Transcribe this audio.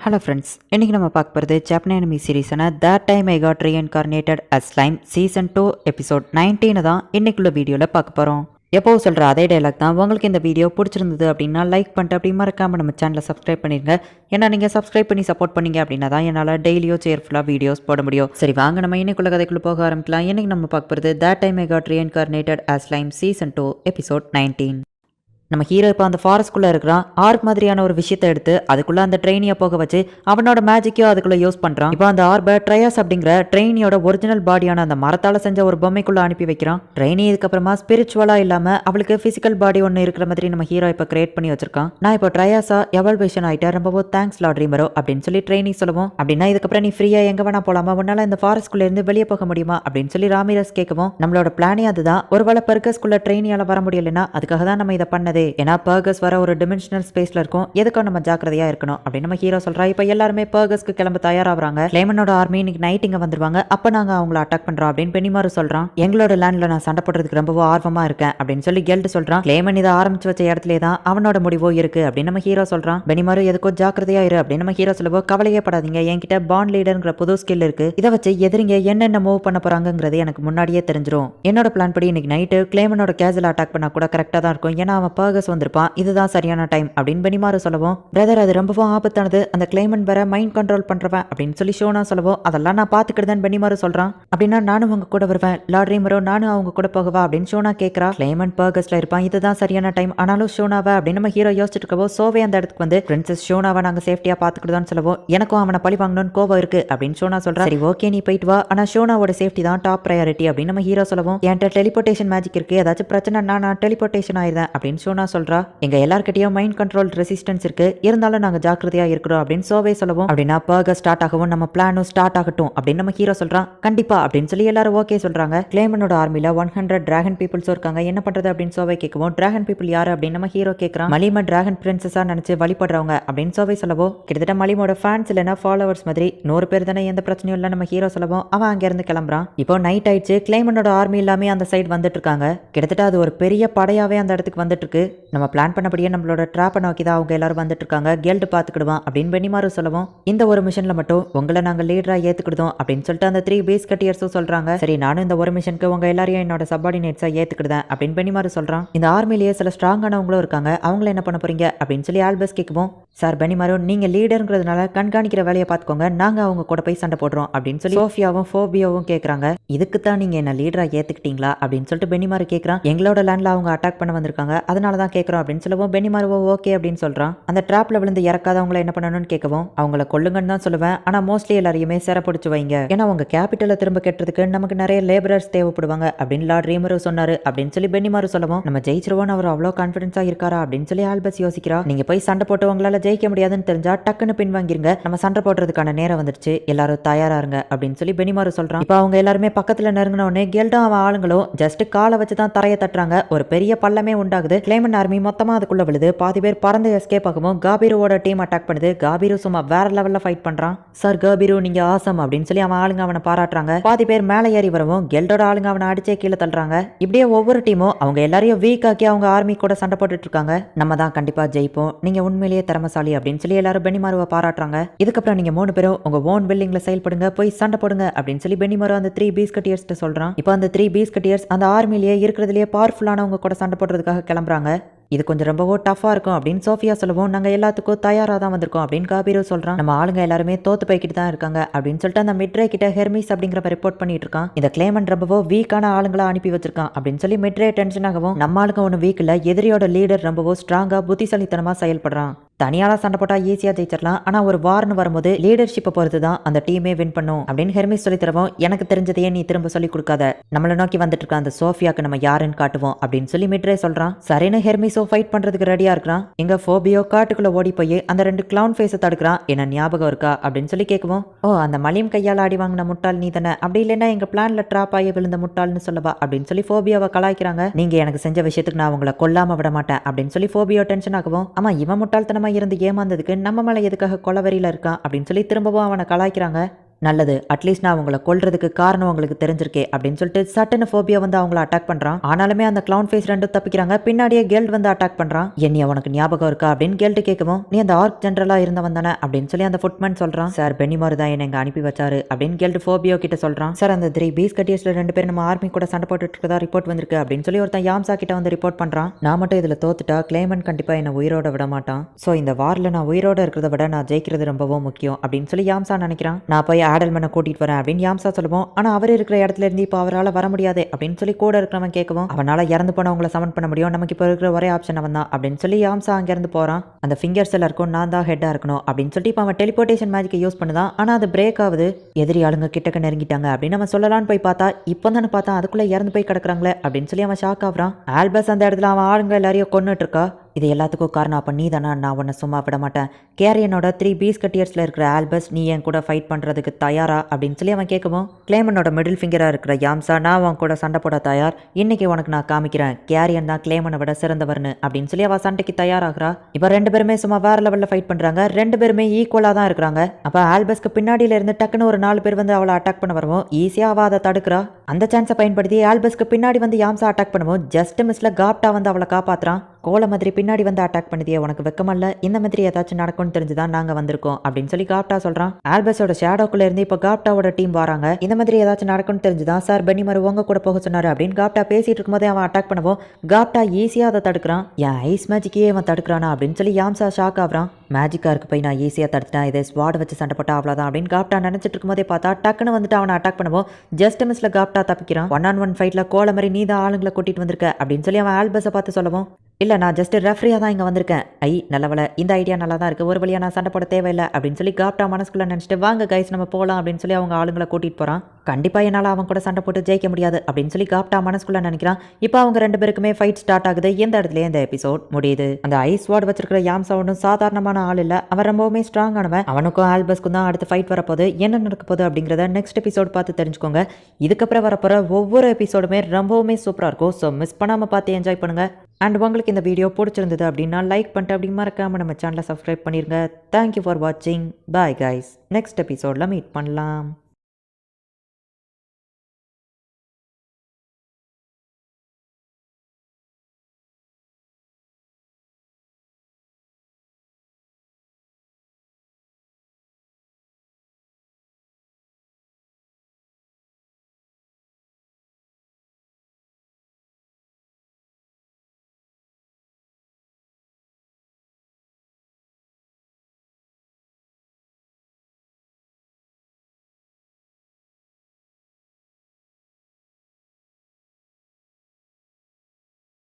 Hello friends, இன்றைக்கி நம்ம பார்க்க போகிறது ஜப்பான் அனிமி சீரீஸான that time I got reincarnated as slime season 2 episode 19 தான் இன்றைக்குள்ள வீடியோவில் பார்க்க போகிறோம். எப்போவும் சொல்கிற அதே டைலாக் தான். உங்களுக்கு இந்த வீடியோ பிடிச்சிருந்தது அப்படின்னா லைக் பண்ணிட்டு அப்படி மறக்காமல் நம்ம சேனலை சப்ஸ்கிரைப் பண்ணிடுங்க. ஏன்னா நீங்கள் சப்ஸ்கிரைப் பண்ணி சப்போர்ட் பண்ணீங்க அப்படின்னா தான் என்னால் டெய்லியோ சேர்ஃபுல்லாக வீடியோஸ் போட முடியும். சரி வாங்க நம்ம இன்னைக்குள்ள கதைக்குள்ளே போக ஆரம்பிக்கலாம். இன்றைக்கி நம்ம பார்க்க போகிறது that time I got reincarnated as slime season 2 episode 19. நம்ம ஹீரோ இப்போ அந்த ஃபாரஸ்ட்குள்ளே இருக்கிறான். ஆர்க் மாதிரியான ஒரு விஷயத்தை எடுத்து அதுக்குள்ளே அந்த ட்ரெயினியை போக வச்சு அவனோட மேஜிக்கையும் அதுக்குள்ளே யூஸ் பண்ணுறான். இப்போ அந்த ஆர்பை ட்ரையாஸ் அப்படிங்கிற ட்ரெயினியோட ஒரிஜினல் பாடியான அந்த மரத்தால் செஞ்ச ஒரு பொம்மைக்குள்ளே அனுப்பி வைக்கிறான். ட்ரெயினி இதுக்கப்புறமா ஸ்பிரிச்சுவலாக இல்லாமல் அவளுக்கு ஃபிசிக்கல் பாடி ஒன்று இருக்கிற மாதிரி நம்ம ஹீரோ இப்போ கிரியேட் பண்ணி வச்சிருக்கான். நான் இப்போ ட்ரையாஸா எவல்வேஷன் ஆகிட்டேன், ரொம்ப தேங்க்ஸ் லார்ட் ரீமரோ அப்படின்னு சொல்லி ட்ரெயினி சொல்லுவோம். அப்படின்னா இதுக்கப்புறம் நீ ஃப்ரீயாக எங்கே வேணா போகலாமா, உன்னால இந்த ஃபாரஸ்ட்குள்ளே இருந்து வெளியே போக முடியுமா அப்படின்னு சொல்லி ராமிரஸ் கேட்கவும், நம்மளோட பிளானே அதுதான். ஒருவேளை பர்கஸ்குள்ள ட்ரெயினியால் வர முடியலைன்னா அதுக்காக தான் நம்ம இதை பண்ணதே. ஏன்னா பர்கஸ் வர ஒரு டிமென்ஷனல் ஸ்பேஸ்ல இருக்கும், எதுக்கும் நம்ம ஜாக்கிரதையா இருக்கணும் அப்படின்னு நம்ம ஹீரோ சொல்றா. இப்போ எல்லாருமே பர்கஸ்க்கு கிளம்ப தயாராகிறாங்க. கிளைமனோட ஆர்மி இன்னைக்கு நைட் இங்க வந்துருவாங்க, அப்ப நாங்க அவங்கள அட்டாக் பண்றோம் அப்படின்னு பெனிமாரு சொல்றான். எங்களோட லேண்ட்ல நான் சண்டை போடுறதுக்கு ரொம்ப ஆர்வமா இருக்கேன் அப்படின்னு சொல்லி கெல்ட் சொல்றான். கிளைமன் இதை ஆரம்பிச்சு வச்ச இடத்துல தான் அவனோட முடிவோ இருக்கு அப்படின்னு நம்ம ஹீரோ சொல்றான். பெனிமாரு எதுக்கோ ஜாக்கிரதையா இரு அப்படின்னு நம்ம ஹீரோ சொல்லுவோம். கவலையே படாதீங்க, என்கிட்ட பாண்ட் லீடர்ங்கிற புது ஸ்கில் இருக்கு, இதை வச்சு எதிரிங்க என்னென்ன மூவ் பண்ண போறாங்கிறது எனக்கு முன்னாடியே தெரிஞ்சிடும். என்னோட பிளான் படி இன்னைக்கு நைட்டு கிளைமனோட கேஜுவல் அட்டாக் பண்ணா கூட கரெக்டா தான் இருக்கும், ஏன்னா அவன் பர்கஸ் வந்திருப்பான், இதுதான் சரியான டைம் அப்படின்னு பெனிமாரு சொல்லவும், பிரதர் அது ரொம்பவும் ஆபத்தானது, அந்த கிளைமன் வேற மைண்ட் கண்ட்ரோல் பண்றவன் அப்படின்னு சொல்லி ஷோனா சொல்லவும், அதெல்லாம் நான் பாத்துக்கிட்டுதான் பெனிமாரு சொல்றான். அப்படின்னா நானும் அவங்க கூட வருவேன் லார்ட் ரீமரோ, நானும் அவங்க கூட போகவா அப்படின்னு ஷோனா கேட்கறா. கிளைமன் பர்கஸ்ல இருப்பான், இதுதான் சரியான டைம், ஆனாலும் ஷோனாவை அப்படின்னு நம்ம ஹீரோ யோசிச்சுட்டு இருக்கவோ, சோவே அந்த இடத்துக்கு வந்து பிரின்சஸ் ஷோனாவை நாங்க சேஃப்டியா பாத்துக்கிட்டுதான் சொல்லவும், எனக்கும் அவனை பழி வாங்கணும்னு கோவம் இருக்கு அப்படின்னு ஷோனா சொல்றா. சரி ஓகே நீ போயிட்டு வா, ஆனா ஷோனாவோட சேஃப்டி தான் டாப் ப்ரையாரிட்டி அப்படின்னு நம்ம ஹீரோ சொல்லவும், என்கிட்ட டெலிபோர்டேஷன் மேஜிக் இருக்கு, ஏதாச்சும் பிரச்சனை நான் டெலிபோர்டேஷன் ஆயிருந்தேன் அப்படின்னு ஷோனா சொல்றா. எங்க எல்லார்கிட்டயும் மைண்ட் கண்ட்ரோல் ரெசிஸ்டன்ஸ் இருக்கு, இருந்தாலும் நாங்க ஜாக்கிரதையா இருக்கிறோம் அப்படின்னு சோவே சொல்லவும், அப்படின்னா பர்கஸ் ஸ்டார்ட் ஆகவும் நம்ம பிளானும் ஸ்டார்ட் ஆகட்டும் அப்படின்னு நம்ம ஹீரோ சொல்றான். கண்டிப்பா அப்படின்னு சொல்லி எல்லாரும் ஓகே சொல்றாங்க. கிளைமனோட ஆர்மில 100 டிராகன் பீப்புள்ஸ் இருக்காங்க, என்ன பண்றது அப்படின்னு சோவே கேட்கவும், டிராகன் பீப்புள் யாரு அப்படின்னு நம்ம ஹீரோ கேட்கறான். மலிமா டிராகன் பிரின்சஸா நினைச்சு வழிபடுறவங்க அப்படின்னு சோவே சொல்லவும், கிட்டத்தட்ட மலிமோட ஃபேன்ஸ் இல்லைன்னா ஃபாலோவர்ஸ் மாதிரி 100 பேர் தானே, எந்த பிரச்சனையும் இல்லை நம்ம ஹீரோ சொல்லவும், அவன் அங்க இருந்து கிளம்புறான். இப்போ நைட் ஆயிடுச்சு, கிளைமனோட ஆர்மி எல்லாமே அந்த சைடு வந்துட்டு இருக்காங்க. கிட்டத்தட்ட அது ஒரு பெரிய படையாவே அந்த இடத்துக்கு வந்துட்டு இருக்கு. நம்ம பிளான் பண்ணபடியே நம்மளோட ட்ராப்பை நோக்கி தான் அவங்க எல்லாரும் வந்துட்டு இருக்காங்க. கெல்ட் பாத்துக்கிடுவான் அப்படின்னு பெனிமாரு சொல்லவும், இந்த ஒரு மிஷன்ல மட்டும் உங்களை நாங்க லீடரா ஏத்துக்கிடுதோம் அப்படின்னு சொல்லிட்டு அந்த 3 பேஸ் கட்டியர்ஸும் சொல்றாங்க. சரி நானும் இந்த ஒரு மிஷனுக்கு உங்க எல்லாரையும் என்னோட சப்பார்டினேட்ஸா ஏத்துக்கிடுதேன் அப்படின்னு பெனிமாரு சொல்றான். இந்த ஆர்மிலேயே சில ஸ்ட்ராங்கானவங்களும் இருக்காங்க, அவங்கள என்ன பண்ண போறீங்க அப்படின்னு சொல்லி ஆல்பஸ் கேட்கவும், சார் பெனிமாரு நீங்க லீடருங்கிறதுனால கண்காணிக்கிற வேலையை பார்த்துக்கோங்க, நாங்க அவங்க கூட போய் சண்டை போடுறோம் அப்படின்னு சொல்லி சோஃபியாவும் ஃபோபியாவும் கேட்கறாங்க. இதுக்கு தான் நீங்க என்ன லீடரா ஏத்துக்கிட்டீங்களா அப்படின்னு சொல்லிட்டு பெனிமாரு கேட்கறான். எங்களோட லேண்ட்ல அவங்க அட்டாக் பண்ண வந்திருக்காங்க, அதனால தான் கேட்கறோம் அப்படின்னு சொல்லவும், பெனிமாருவோ ஓகே அப்படின்னு சொல்றான். அந்த ட்ராப்ல விழுந்து இறக்காதவங்களை என்ன பண்ணணும்னு கேட்கவும், அவங்கள கொல்லுங்கன்னு தான் சொல்லுவேன், ஆனா மோஸ்ட்லி எல்லாரையுமே சிறப்பிடிச்சு வைங்க, ஏன்னா அவங்க கேபிட்டலை திரும்ப கெட்டுறதுக்கு நமக்கு நிறைய லேபரர்ஸ் தேவைப்படுவாங்க அப்படின்னு லார்ட் ரீமரு சொன்னாரு அப்படின்னு சொல்லி பெனிமாரு சொல்லவும், நம்ம ஜெயிச்சிருவோம் அவர் அவ்வளோ கான்ஃபிடன்ஸா இருக்காரா அப்படின்னு சொல்லி ஆல்பஸ் யோசிக்கிறா. நீங்க போய் சண்டை போட்டு உங்களால ஜெயிக்க முடியாதுன்னு தெரிஞ்சா டக்குன்னு பின்வாங்கிருங்க, நம்ம சண்டை போடுறதுக்கான நேரம் வந்துருச்சு, எல்லாரும் தயாரா இருங்க அப்படின்னு சொல்லி பெனிமாரு சொல்றான். இப்போ அவங்க எல்லாருமே பக்கத்துல நெருங்கின உடனே கெல்டும் அவன் ஆளுங்களும் ஜஸ்ட் காலை வச்சு தான் தரையை தட்டுறாங்க. ஒரு பெரிய பள்ளமே உண்டாகுது. கிளைமன் ஆர்மி மொத்தமா அதுக்குள்ள விழுது. பாதி பேர் பறந்து எஸ்கேப் ஆகவும் காபிரோட டீம் அட்டாக் பண்ணுது. காபிரு சும்மா வேற லெவல்ல ஃபைட் பண்றான். சார் காபிரு நீங்க ஆசம் அப்படின்னு சொல்லி அவன் ஆளுங்க அவனை பாராட்டுறாங்க. பாதி பேர் மேலே ஏறி வரவும் கெல்டோட ஆளுங்க அவனை அடிச்சே கீழே தள்ளுறாங்க. இப்படியே ஒவ்வொரு டீமும் அவங்க எல்லாரையும் வீக் ஆக்கி அவங்க ஆர்மி கூட சண்டை போட்டுட்டு இருக்காங்க. நம்ம தான் கண்டிப்பா ஜெயிப்போம், நீங்க உண்மையிலேயே திறமசாலி அப்படின்னு சொல்லி எல்லாரும் பெனிமாருவை பாராட்டுறாங்க. இதுக்கப்புறம் நீங்க 3 பேரும் உங்க ஓன் பில்டிங்ல செயல்படுங்க, போய் சண்டை போடுங்க அப்படின்னு சொல்லி பெனிமாரு அந்த 3 பீஸ் கட்டியர்ஸ் சொல்றான். இப்போ அந்த 3 பீஸ் கட்டியர்ஸ் அந்த ஆர்மிலேயே இருக்கிறதுலேயே பவர்ஃபுல்லானவங்க கூட சண்டை போடுறதுக்காக கிளம்புறாங்க. இது கொஞ்சம் ரொம்பவோ டஃபா இருக்கும் அப்படின்னு சோஃபியா சொல்லவும், நாங்க எல்லாத்துக்கும் தயாராக தான் வந்திருக்கோம் அப்படின்னு காபிரோ சொல்றான். நம்ம ஆளுங்க எல்லாருமே தோத்து போய்கிட்டு தான் இருக்காங்க அப்படின்னு சொல்லிட்டு அந்த மிட்ரே கிட்ட ஹெர்மிஸ் அப்படிங்கிறப்ப ரிப்போர்ட் பண்ணிட்டு இருக்கான். இந்த கிளைமன் ரொம்பவோ வீக்கான ஆளுங்களை அனுப்பி வச்சிருக்கான் அப்படின்னு சொல்லி மிட்ரே டென்ஷன் ஆகவும், நம்ம ஆளுங்க ஒன்று வீக் இல்ல, எதிரியோட லீடர் ரொம்பவோ ஸ்ட்ராங்கா புத்திசாலித்தனமா செயல்படுறான். தனியால சண்டை போட்டா ஈஸியா ஜெயிச்சிடலாம், ஆனா ஒரு வார்னு வரும்போது லீடர்ஷிப்பை பொறுத்து தான் அந்த டீமே வின் பண்ணும் அப்படின்னு ஹெர்மிஸ் சொல்லி தருவோம். எனக்கு தெரிஞ்சதையே நீ திரும்ப சொல்லி கொடுக்காத, நம்மளை நோக்கி வந்துட்டு இருக்க அந்த சோஃபியாக்கு நம்ம யாருன்னு காட்டுவோம் அப்படின்னு சொல்லி மிட்ரே சொல்றான். சரின்னு ஹெர்மிஸோ ஃபைட் பண்றதுக்கு ரெடியா இருக்கிறான். எங்க ஃபோபியோ காட்டுக்குள்ள ஓடி போய் அந்த 2 கிளவுன் ஃபேஸை தடுக்கிறான். என்ன ஞாபகம் இருக்கா அப்படின்னு சொல்லி கேட்கவும், ஓ அந்த மலியம் கையால் ஆடி வாங்கின முட்டாள் நீ தானே, அப்படி இல்லைன்னா எங்க பிளான்ல ட்ராப் ஆகி விழுந்த முட்டாள்னு சொல்லவா அப்படின்னு சொல்லி ஃபோபியாவை கலாய்க்கிறாங்க. நீங்க எனக்கு செஞ்ச விஷயத்துக்கு நான் உங்களை கொல்லாம விட மாட்டேன் அப்படின்னு சொல்லி ஃபோபியோ டென்ஷன் ஆகவும், ஆமா இவன் முட்டாள்தனமா இருந்து ஏமாந்ததுக்கு நம்ம மேல எதுக்காக கொலவெறியில இருக்கான் அப்படின்னு சொல்லி திரும்பவும் அவனை கலாய்க்கிறாங்க. நல்லது, அட்லீஸ்ட் நான் உங்களை கொல்றதுக்கு காரணம் உங்களுக்கு தெரிஞ்சிருக்கே அப்படின்னு சொல்லிட்டு சட்டன ஃபோபியா வந்து அவங்கள அட்டாக் பண்றான். ஆனாலுமே அந்த கிளவுன் ஃபேஸ் ரெண்டும் தப்பிக்கிறாங்க. பின்னாடியே கெல்ட் வந்து அட்டாக் பண்றான். என்னைய உனக்கு ஞாபகம் இருக்கா அப்படின்னு கெல்ட் கேட்கவும், நீ அந்த ஆர்க் ஜெனரலா இருந்தவன் தானே அப்படின்னு சொல்லி அந்த ஃபுட்மேன் சொல்றான். சார் பென்னிமார் தான் என்ன அனுப்பி வச்சாரு அப்படின்னு கெல்ட் ஃபோபியோ கிட்ட சொல்றான். சார் அந்த 3 பீஸ் கட்டியர்ஸ்ல 2 பேர் நம்ம ஆர்மி கூட சண்டை போட்டுட்டு இருக்கதா ரிப்போர்ட் வந்திருக்கு அப்படின்னு சொல்லி ஒருத்தன் யாம்சா கிட்ட வந்து ரிப்போர்ட் பண்றான். நான் மட்டும் இதுல தோத்துட்டா கிளைமன் கண்டிப்பா என்ன உயிரோட விட மாட்டான். சோ இந்த வார்ல நான் உயிரோட இருக்கிறத விட நான் ஜெயிக்கிறது ரொம்பவும் முக்கியம் அப்படின்னு சொல்லி யாம்சா நினைக்கிறான். நான் போய் ஆடல்மனை கூட்டிட்டு வரேன் அப்படின்னு யாம்சா சொல்லுவோம். ஆனா அவர் இருக்கிற இடத்துல இருந்து இப்போ அவரால் வர முடியாது அப்படின்னு சொல்லி கூட இருக்கிறவன் கேட்கவும், அவனால இறந்து போனவங்களை சமன் பண்ண முடியும், நமக்கு இப்போ இருக்கிற ஒரே ஆப்ஷன் அவன் தான் அப்படின்னு சொல்லி யாம்சா அங்க இருந்து போறான். அந்த ஃபிங்கர்ஸ் எல்லாருக்கும் நான் தான் ஹெட்டா இருக்கணும் அப்படின்னு சொல்லிட்டு இப்போ அவன் டெலிபோர்டேஷன் மேஜிக்கை யூஸ் பண்ணுதான். ஆனா அது பிரேக் ஆகுது. எதிரி ஆளுங்க கிட்டக்க நெருங்கிட்டாங்க அப்படின்னு அவன் சொல்லலான்னு போய் பார்த்தா இப்போ தானே பார்த்தா அதுக்குள்ள இறந்து போய் கிடக்குறாங்களே அப்படின்னு சொல்லி அவன் ஷாக் ஆகுறான். ஆல்பஸ் அந்த இடத்துல அவன் ஆளுங்க எல்லாரையும் கொன்னுட்டு இருக்கா. இது எல்லாத்துக்கும் காரணம் அப்போ நீ தானா, நான் உன்னை சும்மா விட மாட்டேன். கேரியனோட 3 பீஸ் கட்டியர்ஸில் இருக்கிற ஆல்பஸ் நீ என் கூட ஃபைட் பண்ணுறதுக்கு தயாரா அப்படின்னு சொல்லி அவன் கேட்கவும், கிளேமனோட மிடில் ஃபிங்கராக இருக்கிற யாம்சா நான் அவன் கூட சண்டை போட தயார், இன்னைக்கு உனக்கு நான் காமிக்கிறேன் கேரியன் தான் கிளேமனை விட சிறந்தவர்னு அப்படின்னு சொல்லி அவள் சண்டைக்கு தயாராகிறா. இப்போ 2 பேருமே சும்மா வேற லெவலில் ஃபைட் பண்ணுறாங்க. 2 பேருமே ஈக்குவலாக தான் இருக்கிறாங்க. அப்போ ஆல்பஸ்க்கு பின்னாடியில இருந்து டக்குன்னு ஒரு 4 பேர் வந்து அவளை அட்டாக் பண்ண வரவும் ஈஸியாக அவள் அதை தடுக்கிறா. அந்த சான்ஸை பயன்படுத்தி ஆல்பஸ்க்கு பின்னாடி வந்து யாம்சா அட்டாக் பண்ணுவோம். ஜஸ்ட் மிஸ்ல காப்டா வந்து அவளை காப்பாத்துறான். கோல மாதிரி பின்னாடி வந்து அட்டாக் பண்ணுதியே உனக்கு வெக்கமல்ல, இந்த மாதிரி ஏதாச்சும் நடக்கும்னு தெரிஞ்சுதான் நாங்க வந்திருக்கோம் அப்படின்னு சொல்லி காப்டா சொல்றான். ஆல்பஸோட ஷேடோக்குள்ள இருந்து இப்போ காப்டாவோட டீம் வராங்க. இந்த மாதிரி ஏதாச்சும் நடக்கும்னு தெரிஞ்சுதான் சார் பென்னிமார் உங்க கூட போக சொன்னாரு அப்படின்னு காப்டா பேசிட்டு இருக்கும்போதே அவன் அட்டாக் பண்ணுவோம். காப்டா ஈஸியா அதை தடுக்கிறான். என் ஐஸ் மேஜிக்கே அவன் தடுக்கிறானா அப்படின்னு சொல்லி யாம்சா ஷாக் ஆகுறான். மேஜிக்கா இருக்கு போய் நான் ஈஸியா தடுத்துட்டேன், இதை ஸ்வாட் வச்சு சண்டை போட்டா அவ்வளவுதான் அப்படின்னு காப்டா நினைச்சிட்டு இருக்கும்போதே பார்த்தா டக்குன்னு வந்துட்டு அவனை அட்டாக் பண்ணுவோம். ஜஸ்ட் மிஸ்ல காப்டா தப்பிக்கிறான். 1-on-1 ஃபைட்ல கோல மாதிரி நீ தான் ஆளுங்களை கூட்டிட்டு வந்திருக்க அப்படின்னு சொல்லி அவன் ஆல்பஸை பார்த்து சொல்லவும், இல்லை நான் ஜஸ்ட் ரெஃப்ரியாக தான் இங்கே வந்திருக்கேன். நல்லவளை இந்த ஐடியா நல்லா தான் இருக்குது, ஒரு வழியாக நான் சண்டை போட தேவையில்லை அப்படின்னு சொல்லி காப்டா மனசுக்குள்ளே நினச்சிட்டு வாங்க கைஸ் நம்ம போகலாம் அப்படின்னு சொல்லி அவங்க ஆளுங்களை கூட்டிகிட்டு போகிறான். கண்டிப்பாக என்னால் அவன் கூட சண்டை போட்டு ஜெயிக்க முடியாது அப்படின்னு சொல்லி காப்டா மனசுக்குள்ளே நினைக்கிறான். இப்போ அவங்க 2 பேருக்குமே ஃபைட் ஸ்டார்ட் ஆகுது. எந்த இடத்துல இந்த எபிசோட் முடியுது. அந்த ஐஸ் வார்டு வச்சிருக்கிற யாம்சா ஒன்றும் சாதாரணமான ஆள் இல்லை, அவன் ரொம்பவுமே ஸ்ட்ராங்கானவன். அவனுக்கும் ஆல்பஸ்க்கும் தான் அடுத்து ஃபைட் வரப்போது. என்ன நடக்க போகுது அப்படிங்கிறத நெக்ஸ்ட் எபிசோட் பார்த்து தெரிஞ்சுக்கோங்க. இதுக்கப்புறம் வரப்போகிற ஒவ்வொரு எபிசோடுமே ரொம்பவுமே சூப்பராக இருக்கும். ஸோ மிஸ் பண்ணாமல் பார்த்து என்ஜாய் பண்ணுங்கள். அண்ட் உங்களுக்கு இந்த வீடியோ பிடிச்சிருந்தது அப்படின்னா லைக் பண்ணிட்டு அப்படி மறக்காமல் நம்ம சேனலை சப்ஸ்கிரைப் பண்ணிடுங்க. தேங்க்யூ ஃபார் வாட்சிங். Bye guys. நெக்ஸ்ட் எபிசோடில் மீட் பண்ணலாம்.